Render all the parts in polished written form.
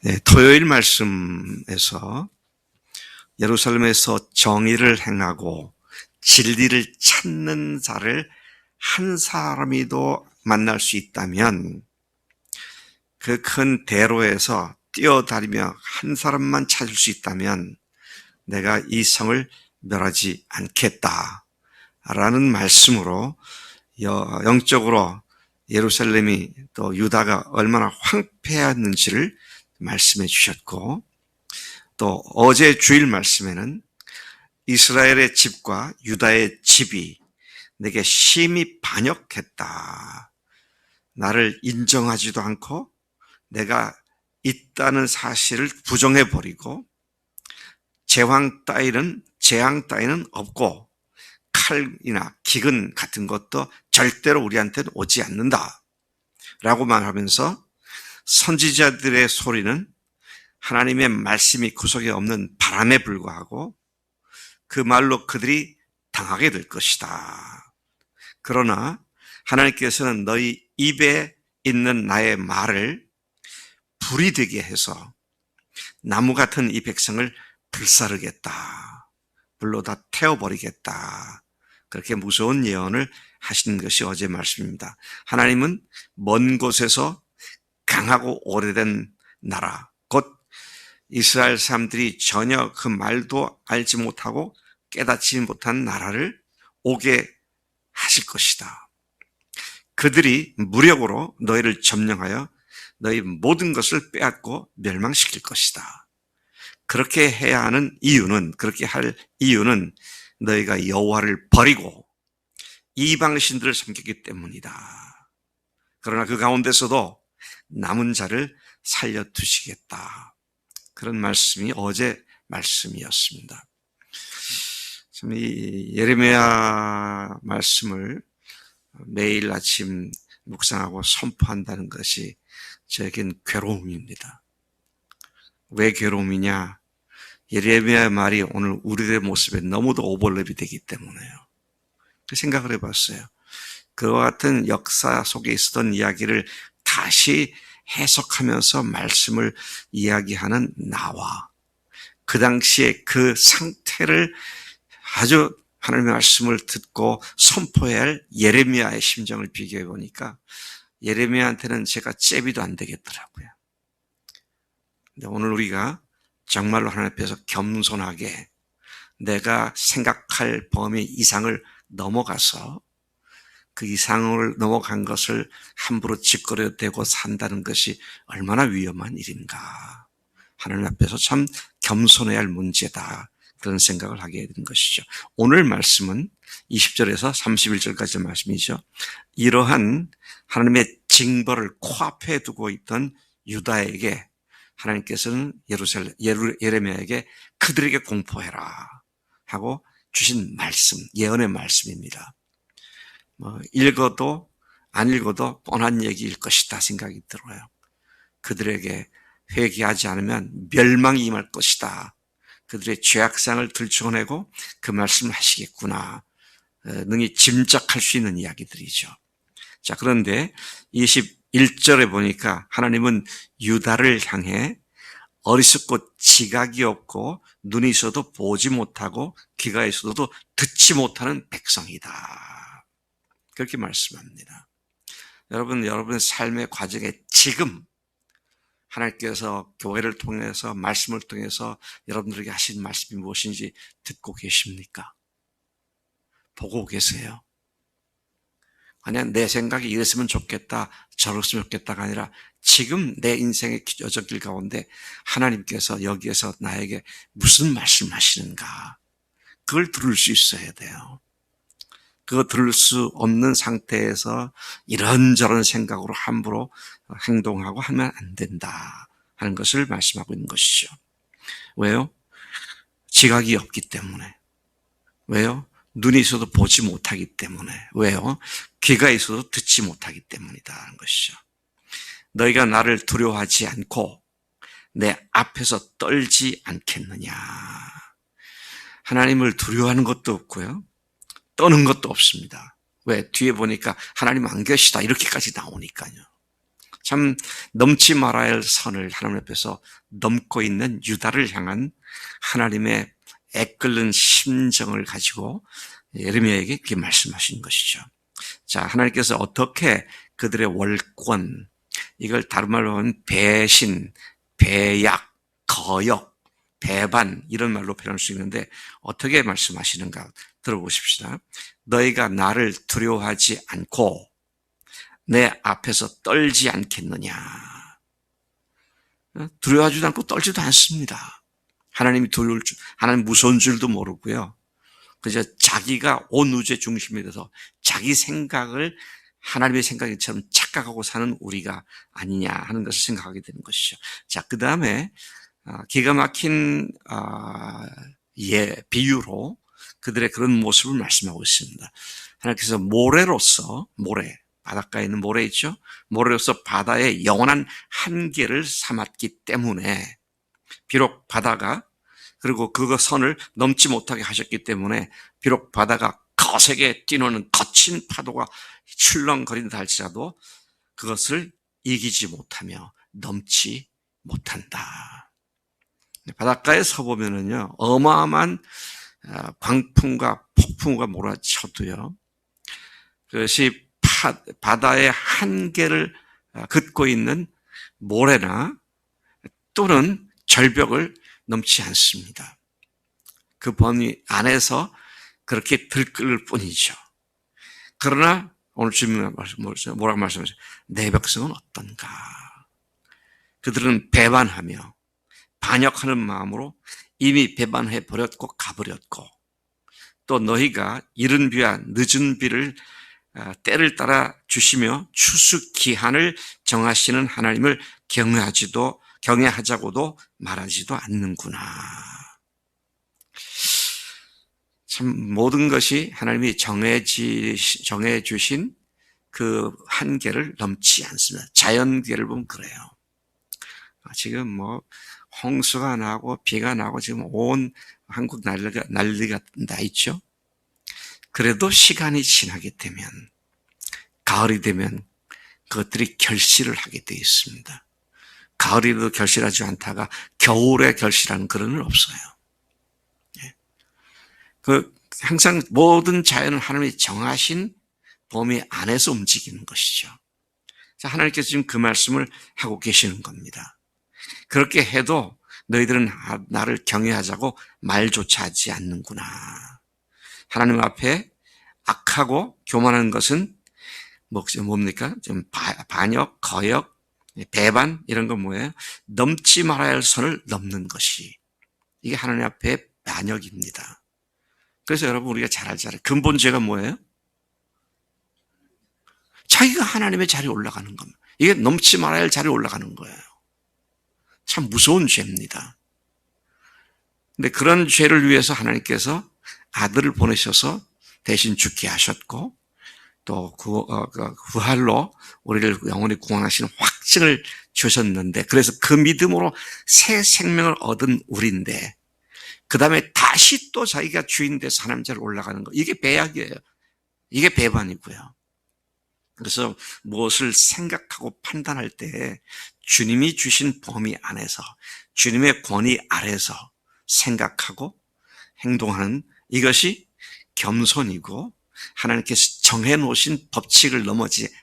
네, 토요일 말씀에서 예루살렘에서 정의를 행하고 진리를 찾는 자를 한 사람이도 만날 수 있다면 그 큰 대로에서 뛰어다니며 한 사람만 찾을 수 있다면 내가 이 성을 멸하지 않겠다 라는 말씀으로 영적으로 예루살렘이 또 유다가 얼마나 황폐했는지를 말씀해 주셨고, 또 어제 주일 말씀에는 이스라엘의 집과 유다의 집이 내게 심히 반역했다. 나를 인정하지도 않고 내가 있다는 사실을 부정해버리고 재앙 따위는 없고 칼이나 기근 같은 것도 절대로 우리한테는 오지 않는다 라고 말하면서 선지자들의 소리는 하나님의 말씀이 구석에 없는 바람에 불과하고 그 말로 그들이 당하게 될 것이다. 그러나 하나님께서는 너희 입에 있는 나의 말을 불이 되게 해서 나무 같은 이 백성을 불사르겠다. 불로 다 태워버리겠다. 그렇게 무서운 예언을 하신 것이 어제 말씀입니다. 하나님은 먼 곳에서 강하고 오래된 나라, 곧 이스라엘 사람들이 전혀 그 말도 알지 못하고 깨닫지 못한 나라를 오게 하실 것이다. 그들이 무력으로 너희를 점령하여 너희 모든 것을 빼앗고 멸망시킬 것이다. 그렇게 해야 하는 이유는, 그렇게 할 이유는 너희가 여호와를 버리고 이방신들을 섬기기 때문이다. 그러나 그 가운데서도 남은 자를 살려두시겠다. 그런 말씀이 어제 말씀이었습니다. 참 이 예레미야 말씀을 매일 아침 묵상하고 선포한다는 것이 저에겐 괴로움입니다. 왜 괴로움이냐? 예레미야의 말이 오늘 우리들의 모습에 너무도 오버랩이 되기 때문에요. 그 생각을 해봤어요. 그와 같은 역사 속에 있었던 이야기를 다시 해석하면서 말씀을 이야기하는 나와 그 당시에 그 상태를 아주 하나님의 말씀을 듣고 선포해야 할 예레미야의 심정을 비교해 보니까 예레미야한테는 제가 잽이도 안 되겠더라고요. 근데 오늘 우리가 정말로 하나님 앞에서 겸손하게 내가 생각할 범위 이상을 넘어가서 그 이상을 넘어간 것을 함부로 짓거려대고 산다는 것이 얼마나 위험한 일인가. 하나님 앞에서 참 겸손해야 할 문제다. 그런 생각을 하게 된 것이죠. 오늘 말씀은 20절에서 31절까지 말씀이죠. 이러한 하나님의 징벌을 코앞에 두고 있던 유다에게 하나님께서는 예레미야에게 그들에게 공포해라 하고 주신 말씀, 예언의 말씀입니다. 읽어도 안 읽어도 뻔한 얘기일 것이다 생각이 들어요. 그들에게 회개하지 않으면 멸망이 임할 것이다. 그들의 죄악상을 들춰내고 그 말씀을 하시겠구나. 능히 짐작할 수 있는 이야기들이죠. 자, 그런데 21절에 보니까 하나님은 유다를 향해 어리석고 지각이 없고 눈이 있어도 보지 못하고 귀가 있어도 듣지 못하는 백성이다. 그렇게 말씀합니다. 여러분의 삶의 과정에 지금 하나님께서 교회를 통해서 말씀을 통해서 여러분들에게 하신 말씀이 무엇인지 듣고 계십니까? 보고 계세요? 만약 내 생각이 이랬으면 좋겠다, 저랬으면 좋겠다가 아니라 지금 내 인생의 여정길 가운데 하나님께서 여기에서 나에게 무슨 말씀하시는가, 그걸 들을 수 있어야 돼요. 그거 들을 수 없는 상태에서 이런저런 생각으로 함부로 행동하고 하면 안 된다 하는 것을 말씀하고 있는 것이죠. 왜요? 지각이 없기 때문에. 왜요? 눈이 있어도 보지 못하기 때문에. 왜요? 귀가 있어도 듣지 못하기 때문이다 하는 것이죠. 너희가 나를 두려워하지 않고 내 앞에서 떨지 않겠느냐. 하나님을 두려워하는 것도 없고요, 떠는 것도 없습니다. 왜? 뒤에 보니까 하나님 안 계시다 이렇게까지 나오니까요. 참 넘지 말아야 할 선을 하나님 앞에서 넘고 있는 유다를 향한 하나님의 애끓는 심정을 가지고 예레미야에게 이렇게 말씀하신 것이죠. 자, 하나님께서 어떻게 그들의 월권, 이걸 다른 말로 하면 배신, 배약, 거역, 배반 이런 말로 표현할 수 있는데 어떻게 말씀하시는가 들어보십시다. 너희가 나를 두려워하지 않고 내 앞에서 떨지 않겠느냐. 두려워하지도 않고 떨지도 않습니다. 하나님이 두려울 줄, 하나님 무서운 줄도 모르고요. 그저 자기가 온 우주의 중심이 돼서 자기 생각을 하나님의 생각처럼 착각하고 사는 우리가 아니냐 하는 것을 생각하게 되는 것이죠. 자, 그 다음에 기가 막힌 비유로 그들의 그런 모습을 말씀하고 있습니다. 하나님께서 모래로서, 바닷가에 있는 모래 있죠? 모래로서 바다의 영원한 한계를 삼았기 때문에 비록 바다가 그리고 그거 선을 넘지 못하게 하셨기 때문에 비록 바다가 거세게 뛰노는 거친 파도가 출렁거린다 할지라도 그것을 이기지 못하며 넘지 못한다. 바닷가에 서보면은요, 어마어마한 광풍과 폭풍우가 몰아쳐도요, 그것이 바다의 한계를 긋고 있는 모래나 또는 절벽을 넘지 않습니다. 그 범위 안에서 그렇게 들끓을 뿐이죠. 그러나 오늘 주님은 뭐라고 말씀하세요? 내 백성은 어떤가? 그들은 배반하며 반역하는 마음으로 이미 배반해 버렸고 가버렸고 또 너희가 이른 비와 늦은 비를 때를 따라 주시며 추수 기한을 정하시는 하나님을 경외하자고도 말하지도 않는구나. 참 모든 것이 하나님이 정해 주신 그 한계를 넘지 않습니다. 자연계를 보면 그래요. 지금 뭐 홍수가 나고 비가 나고 지금 온 한국 난리가 나 있죠. 그래도 시간이 지나게 되면 가을이 되면 그것들이 결실을 하게 되어 있습니다. 가을에도 결실하지 않다가 겨울에 결실하는 그런 건 없어요. 항상 모든 자연은 하나님이 정하신 범위 안에서 움직이는 것이죠. 하나님께서 지금 그 말씀을 하고 계시는 겁니다. 그렇게 해도 너희들은 나를 경외하자고 말조차 하지 않는구나. 하나님 앞에 악하고 교만한 것은 뭡니까? 좀 반역, 거역, 배반 이런 건 뭐예요? 넘지 말아야 할 선을 넘는 것이 이게 하나님 앞에 반역입니다. 그래서 여러분 우리가 잘 알잖아요. 근본 죄가 뭐예요? 자기가 하나님의 자리에 올라가는 겁니다. 이게 넘지 말아야 할 자리에 올라가는 거예요. 참 무서운 죄입니다. 근데 그런 죄를 위해서 하나님께서 아들을 보내셔서 대신 죽게 하셨고 또 부활로 우리를 영원히 구원하시는 확증을 주셨는데 그래서 그 믿음으로 새 생명을 얻은 우리인데 그 다음에 다시 또 자기가 주인 돼서 하나님 자리에 올라가는 거 이게 배약이에요. 이게 배반이고요. 그래서 무엇을 생각하고 판단할 때 주님이 주신 범위 안에서 주님의 권위 아래서 생각하고 행동하는 이것이 겸손이고 하나님께서 정해놓으신 법칙을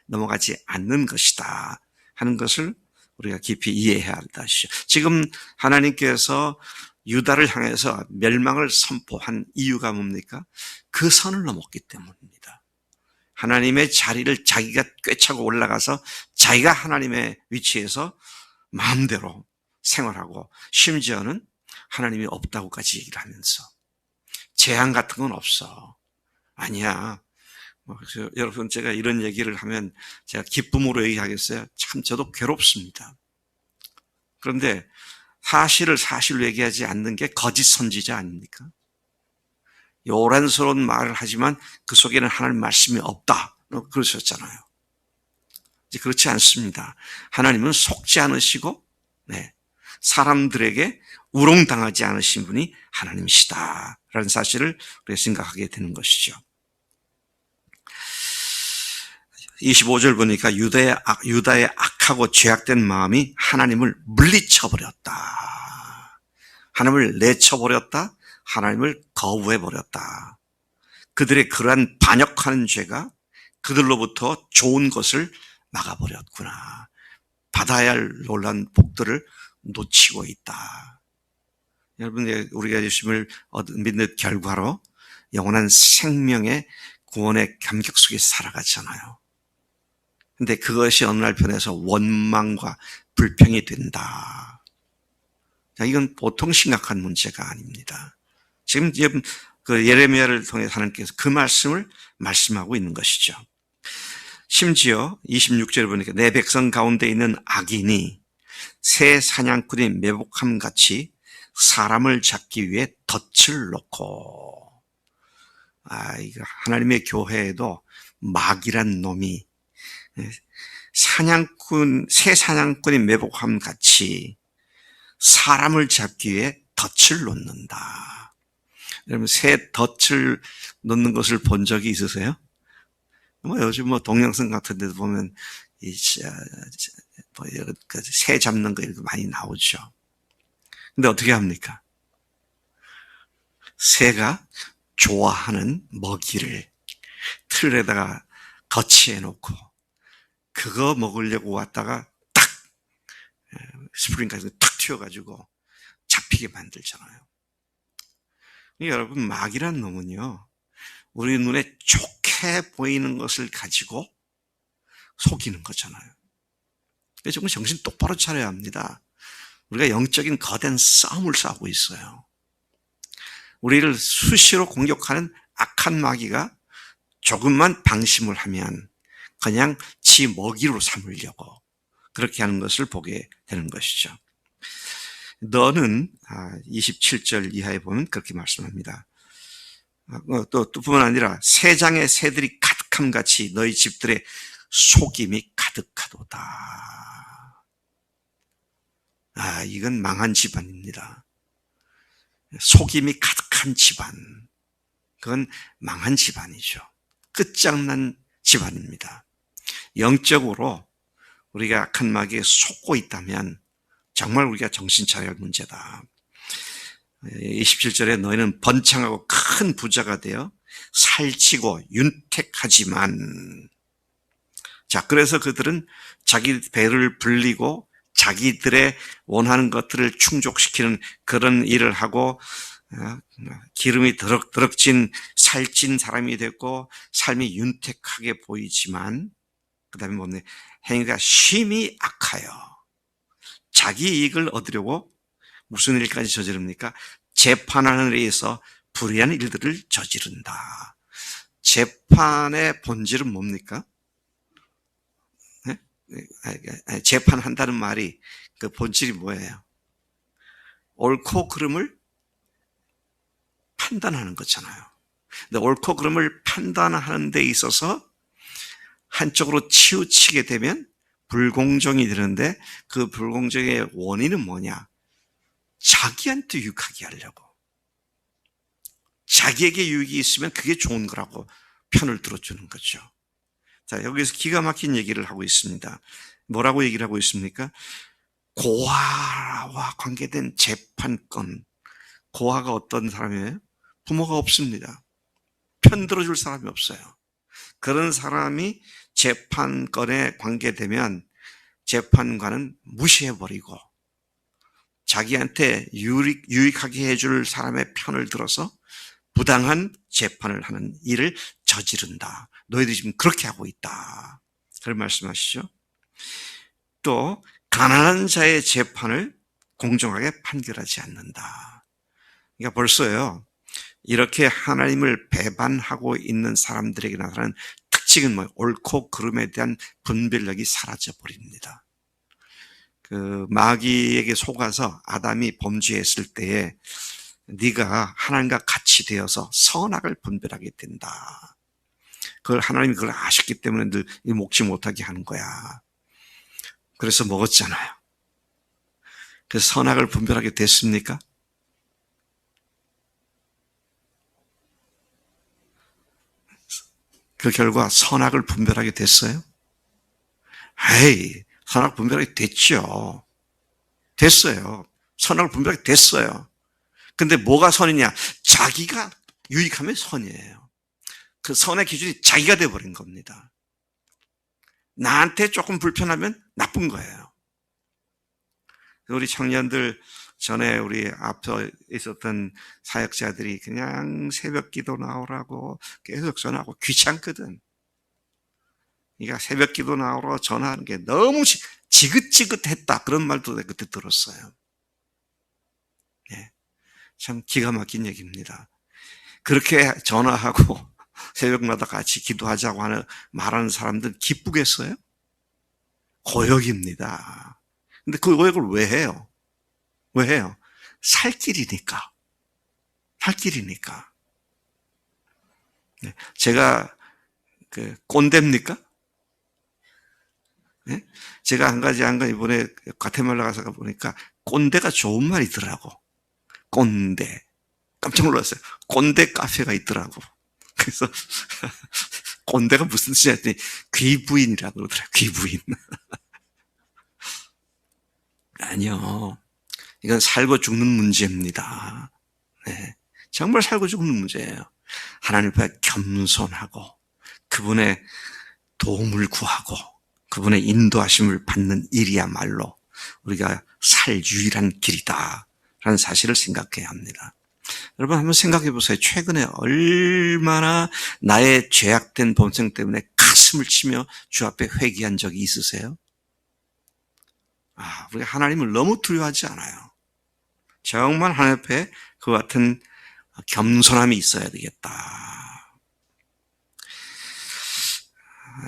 넘어가지 않는 것이다 하는 것을 우리가 깊이 이해해야 한다. 지금 하나님께서 유다를 향해서 멸망을 선포한 이유가 뭡니까? 그 선을 넘었기 때문입니다. 하나님의 자리를 자기가 꿰차고 올라가서 자기가 하나님의 위치에서 마음대로 생활하고 심지어는 하나님이 없다고까지 얘기를 하면서 재앙 같은 건 없어. 아니야. 여러분 제가 이런 얘기를 하면 제가 기쁨으로 얘기하겠어요? 참 저도 괴롭습니다. 그런데 사실을 사실로 얘기하지 않는 게 거짓 선지자 아닙니까? 요란스러운 말을 하지만 그 속에는 하나님 말씀이 없다. 그러셨잖아요. 이제 그렇지 않습니다. 하나님은 속지 않으시고 사람들에게 우롱당하지 않으신 분이 하나님이시다 라는 사실을 우리가 생각하게 되는 것이죠. 25절 보니까 유다의 악하고 죄악된 마음이 하나님을 물리쳐버렸다. 하나님을 내쳐버렸다. 하나님을 거부해버렸다. 그들의 그러한 반역하는 죄가 그들로부터 좋은 것을 막아버렸구나. 받아야 할 놀라운 복들을 놓치고 있다. 여러분, 우리가 예수님을 믿는 결과로 영원한 생명의 구원의 감격 속에 살아가잖아요. 근데 그것이 어느 날 변해서 원망과 불평이 된다. 자, 이건 보통 심각한 문제가 아닙니다. 지금 그 예레미야를 통해 하나님께서 그 말씀을 말씀하고 있는 것이죠. 심지어 26절에 보니까 내 백성 가운데 있는 악인이 새 사냥꾼이 매복함 같이 사람을 잡기 위해 덫을 놓고, 이거 하나님의 교회에도 마귀란 놈이 새 사냥꾼이 매복함 같이 사람을 잡기 위해 덫을 놓는다. 여러분, 새 덫을 놓는 것을 본 적이 있으세요? 요즘 동영상 같은 데도 보면 새 잡는 거 이렇게 많이 나오죠. 근데 어떻게 합니까? 새가 좋아하는 먹이를 틀에다가 거치해 놓고 그거 먹으려고 왔다가 딱 스프링까지 탁 튀어가지고 잡히게 만들잖아요. 여러분, 마귀란 놈은요, 우리 눈에 좋게 보이는 것을 가지고 속이는 거잖아요. 그래서 정말 정신 똑바로 차려야 합니다. 우리가 영적인 거대한 싸움을 싸우고 있어요. 우리를 수시로 공격하는 악한 마귀가 조금만 방심을 하면 그냥 지 먹이로 삼으려고 그렇게 하는 것을 보게 되는 것이죠. 너는 27절 이하에 보면 그렇게 말씀합니다. 또 뿐만 아니라 새 장의 새들이 가득함 같이 너희 집들의 속임이 가득하도다. 이건 망한 집안입니다. 속임이 가득한 집안, 그건 망한 집안이죠. 끝장난 집안입니다. 영적으로 우리가 악한 마귀에 속고 있다면 정말 우리가 정신 차려야 할 문제다. 27절에 너희는 번창하고 큰 부자가 되어 살찌고 윤택하지만, 자, 그래서 그들은 자기 배를 불리고 자기들의 원하는 것들을 충족시키는 그런 일을 하고 기름이 더럭더럭진 살찐 사람이 됐고 삶이 윤택하게 보이지만, 그 다음에 뭐냐, 행위가 심히 악하여 자기 이익을 얻으려고 무슨 일까지 저지릅니까? 재판하는 일에 의해서 불의한 일들을 저지른다. 재판의 본질은 뭡니까? 재판한다는 말이 그 본질이 뭐예요? 옳고 그름을 판단하는 거잖아요. 근데 옳고 그름을 판단하는 데 있어서 한쪽으로 치우치게 되면 불공정이 되는데, 그 불공정의 원인은 뭐냐? 자기한테 유익하게 하려고. 자기에게 유익이 있으면 그게 좋은 거라고 편을 들어주는 거죠. 자, 여기서 기가 막힌 얘기를 하고 있습니다. 뭐라고 얘기를 하고 있습니까? 고아와 관계된 재판권. 고아가 어떤 사람이에요? 부모가 없습니다. 편 들어줄 사람이 없어요. 그런 사람이 재판권에 관계되면 재판관은 무시해버리고 자기한테 유익하게 해줄 사람의 편을 들어서 부당한 재판을 하는 일을 저지른다. 너희들이 지금 그렇게 하고 있다. 그런 말씀하시죠. 또 가난한 자의 재판을 공정하게 판결하지 않는다. 그러니까 벌써요, 이렇게 하나님을 배반하고 있는 사람들에게 나타나는 특징은 뭐예요? 옳고 그름에 대한 분별력이 사라져 버립니다. 그 마귀에게 속아서 아담이 범죄했을 때에 네가 하나님과 같이 되어서 선악을 분별하게 된다. 그걸 하나님이 그걸 아셨기 때문에 늘 먹지 못하게 하는 거야. 그래서 먹었잖아요. 그래서 선악을 분별하게 됐습니까? 그 결과 선악을 분별하게 됐어요? 에이, 선악 분별하게 됐죠. 됐어요. 선악을 분별하게 됐어요. 근데 뭐가 선이냐? 자기가 유익하면 선이에요. 그 선의 기준이 자기가 돼버린 겁니다. 나한테 조금 불편하면 나쁜 거예요. 우리 청년들, 전에 우리 앞서 있었던 사역자들이 그냥 새벽 기도 나오라고 계속 전화하고 귀찮거든. 그러니까 새벽 기도 나오라고 전화하는 게 너무 지긋지긋했다. 그런 말도 내가 그때 들었어요. 예, 참 기가 막힌 얘기입니다. 그렇게 전화하고 새벽마다 같이 기도하자고 말하는 사람들은 기쁘겠어요? 고역입니다. 근데 그 고역을 왜 해요? 왜 해요? 살 길이니까. 살 길이니까. 네, 제가 꼰대입니까? 네? 제가 한 가지 이번에 과테말라 가서 보니까 꼰대가 좋은 말이더라고. 꼰대. 깜짝 놀랐어요. 꼰대 카페가 있더라고. 그래서 꼰대가 무슨 뜻이냐 했더니 귀부인이라고 그러더라고요. 귀부인. 아니요. 이건 살고 죽는 문제입니다. 네. 정말 살고 죽는 문제예요. 하나님 앞에 겸손하고 그분의 도움을 구하고 그분의 인도하심을 받는 일이야말로 우리가 살 유일한 길이다라는 사실을 생각해야 합니다. 여러분 한번 생각해 보세요. 최근에 얼마나 나의 죄악된 본성 때문에 가슴을 치며 주 앞에 회개한 적이 있으세요? 우리가 하나님을 너무 두려워하지 않아요. 정말 하나님 앞에 그 같은 겸손함이 있어야 되겠다.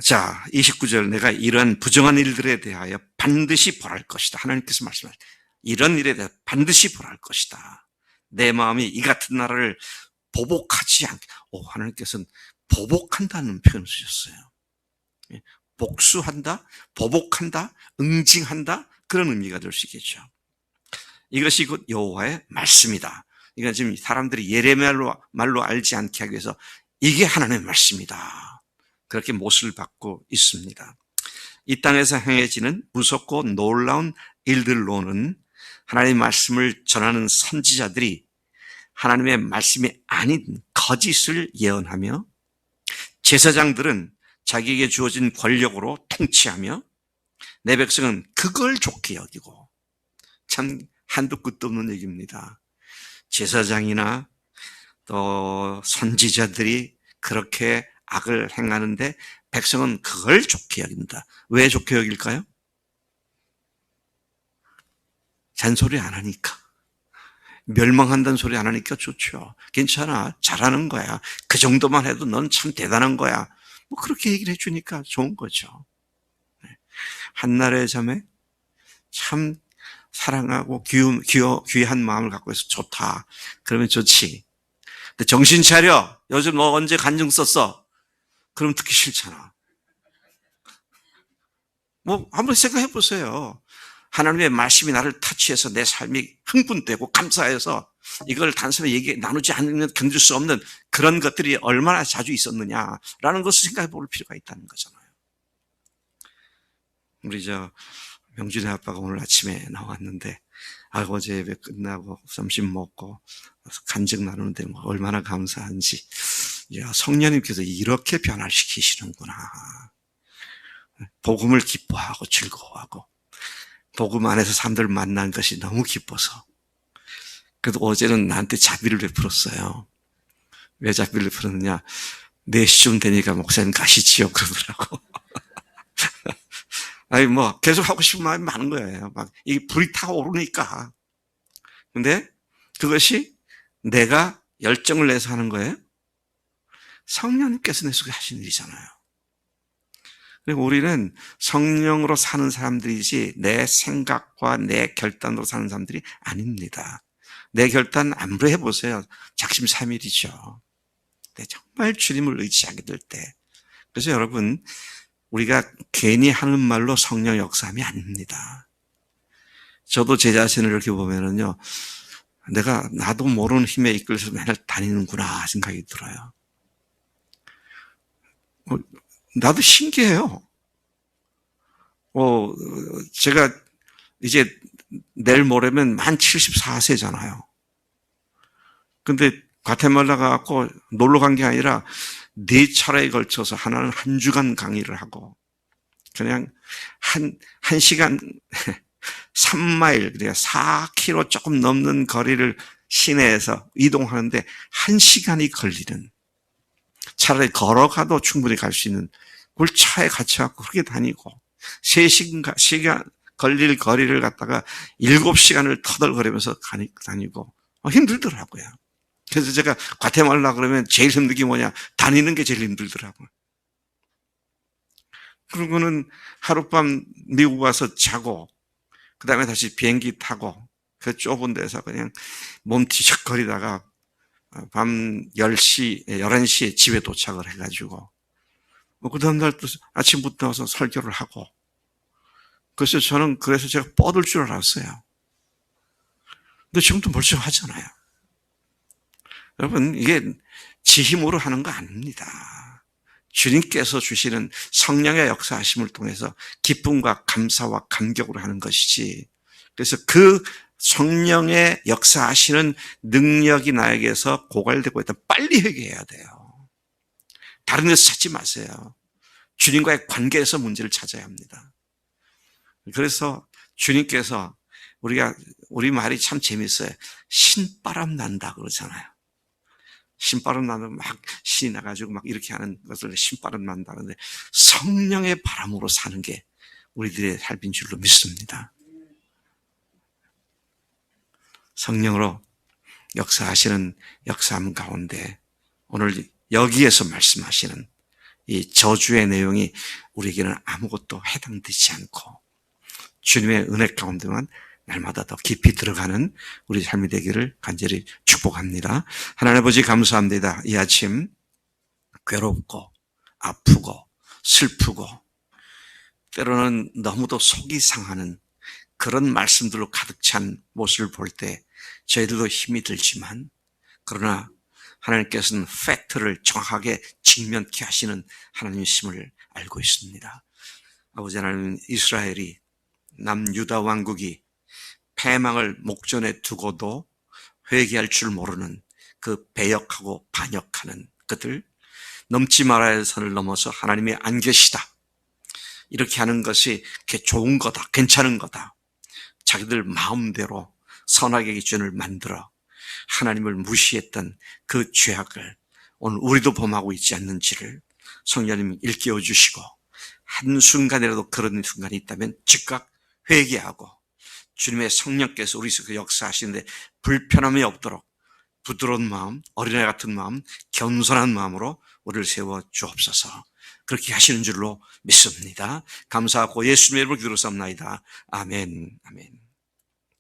자, 29절 내가 이런 부정한 일들에 대하여 반드시 벌할 것이다. 하나님께서 말씀하셨다. 이런 일에 대해 반드시 벌할 것이다. 내 마음이 이 같은 나라를 보복하지 않게. 하나님께서는 보복한다는 표현을 쓰셨어요. 복수한다, 보복한다, 응징한다 그런 의미가 될 수 있겠죠. 이것이 곧 여호와의 말씀이다. 이건 지금 사람들이 예레미야로 말로 알지 않게 하기 위해서 이게 하나님의 말씀이다. 그렇게 못을 받고 있습니다. 이 땅에서 행해지는 무섭고 놀라운 일들로는 하나님의 말씀을 전하는 선지자들이 하나님의 말씀이 아닌 거짓을 예언하며 제사장들은 자기에게 주어진 권력으로 통치하며 내 백성은 그걸 좋게 여기고 참 한도 끝도 없는 얘기입니다. 제사장이나 또 선지자들이 그렇게 악을 행하는데 백성은 그걸 좋게 여긴다. 왜 좋게 여길까요? 잔소리 안 하니까. 멸망한다는 소리 안 하니까 좋죠. 괜찮아. 잘하는 거야. 그 정도만 해도 넌 참 대단한 거야. 뭐 그렇게 얘기를 해주니까 좋은 거죠. 한나라의 자매 참 사랑하고 귀한 마음을 갖고 있어 좋다. 그러면 좋지. 근데 정신 차려. 요즘 너 언제 간증 썼어? 그럼 듣기 싫잖아. 뭐 한번 생각해 보세요. 하나님의 말씀이 나를 터치해서 내 삶이 흥분되고 감사해서 이걸 단순히 나누지 않으면 견딜 수 없는 그런 것들이 얼마나 자주 있었느냐라는 것을 생각해 볼 필요가 있다는 거잖아요. 우리 명준의 아빠가 오늘 아침에 나왔는데 어제 예배 끝나고 점심 먹고 간증 나누는데 얼마나 감사한지. 야, 성령님께서 이렇게 변화시키시는구나. 복음을 기뻐하고 즐거워하고 복음 안에서 사람들을 만난 것이 너무 기뻐서. 그래도 어제는 나한테 자비를 베풀었어요. 왜 자비를 베풀었느냐? 4시쯤 되니까 목사님 가시지요 그러더라고. 아니 계속 하고 싶은 마음이 많은 거예요. 이 불이 타오르니까. 근데 그것이 내가 열정을 내서 하는 거예요? 성령님께서 내 속에 하신 일이잖아요. 그리고 우리는 성령으로 사는 사람들이지 내 생각과 내 결단으로 사는 사람들이 아닙니다. 내 결단 아무리 해보세요. 작심삼일이죠. 근데 정말 주님을 의지하게 될 때. 그래서 여러분 우리가 괜히 하는 말로 성령 역사함이 아닙니다. 저도 제 자신을 이렇게 보면은요. 나도 모르는 힘에 이끌려서 맨날 다니는구나 생각이 들어요. 나도 신기해요. 제가 이제 내일 모레면 만 74세잖아요. 근데 과테말라 가고 놀러 간 게 아니라 4차례에 걸쳐서 하나는 한 주간 강의를 하고 그냥 한 시간 3마일, 그러니까 4km 조금 넘는 거리를 시내에서 이동하는데 1시간이 걸리는, 차라리 걸어가도 충분히 갈 수 있는 그걸 차에 같이 갖고 그렇게 다니고 3시간 걸릴 거리를 갖다가 7시간을 터덜거리면서 다니고 힘들더라고요. 그래서 제가 과테말라 그러면 제일 힘든 게 뭐냐? 다니는 게 제일 힘들더라고요. 그러고는 하룻밤 미국 와서 자고 그 다음에 다시 비행기 타고 그 좁은 데서 그냥 몸 뒤적거리다가 밤 10시, 11시에 집에 도착을 해가지고 그 다음 날 또 아침부터 와서 설교를 하고, 그래서 저는 그래서 제가 뻗을 줄 알았어요. 근데 지금도 멀쩡하잖아요. 여러분, 이게 지 힘으로 하는 거 아닙니다. 주님께서 주시는 성령의 역사하심을 통해서 기쁨과 감사와 감격으로 하는 것이지, 그래서 그 성령의 역사하시는 능력이 나에게서 고갈되고 있다. 빨리 회개해야 돼요. 다른 데서 찾지 마세요. 주님과의 관계에서 문제를 찾아야 합니다. 그래서 주님께서 우리 말이 참 재밌어요. 신바람 난다 그러잖아요. 신바람 나면 막 신이 나가지고 막 이렇게 하는 것을 신바람 난다는데, 성령의 바람으로 사는 게 우리들의 삶인 줄로 믿습니다. 성령으로 역사하시는 역사함 가운데 오늘 여기에서 말씀하시는 이 저주의 내용이 우리에게는 아무것도 해당되지 않고 주님의 은혜 가운데만 날마다 더 깊이 들어가는 우리 삶이 되기를 간절히 축복합니다. 하나님 아버지 감사합니다. 이 아침 괴롭고 아프고 슬프고 때로는 너무도 속이 상하는 그런 말씀들로 가득 찬 모습을 볼 때 저희들도 힘이 들지만, 그러나 하나님께서는 팩트를 정확하게 직면케 하시는 하나님이심을 알고 있습니다. 아버지 하나님, 이스라엘이 남유다 왕국이 패망을 목전에 두고도 회개할 줄 모르는 그 배역하고 반역하는 그들, 넘지 말아야 할 선을 넘어서 하나님이 안 계시다, 이렇게 하는 것이 좋은 거다, 괜찮은 거다, 자기들 마음대로 선악의 기준을 만들어 하나님을 무시했던 그 죄악을 오늘 우리도 범하고 있지 않는지를 성령님이 일깨워 주시고, 한순간이라도 그런 순간이 있다면 즉각 회개하고 주님의 성령께서 우리 속에 역사하시는데 불편함이 없도록 부드러운 마음, 어린애 같은 마음, 겸손한 마음으로 우리를 세워 주옵소서. 그렇게 하시는 줄로 믿습니다. 감사하고 예수님의 이름으로 기도로 삼나이다. 아멘. 아멘.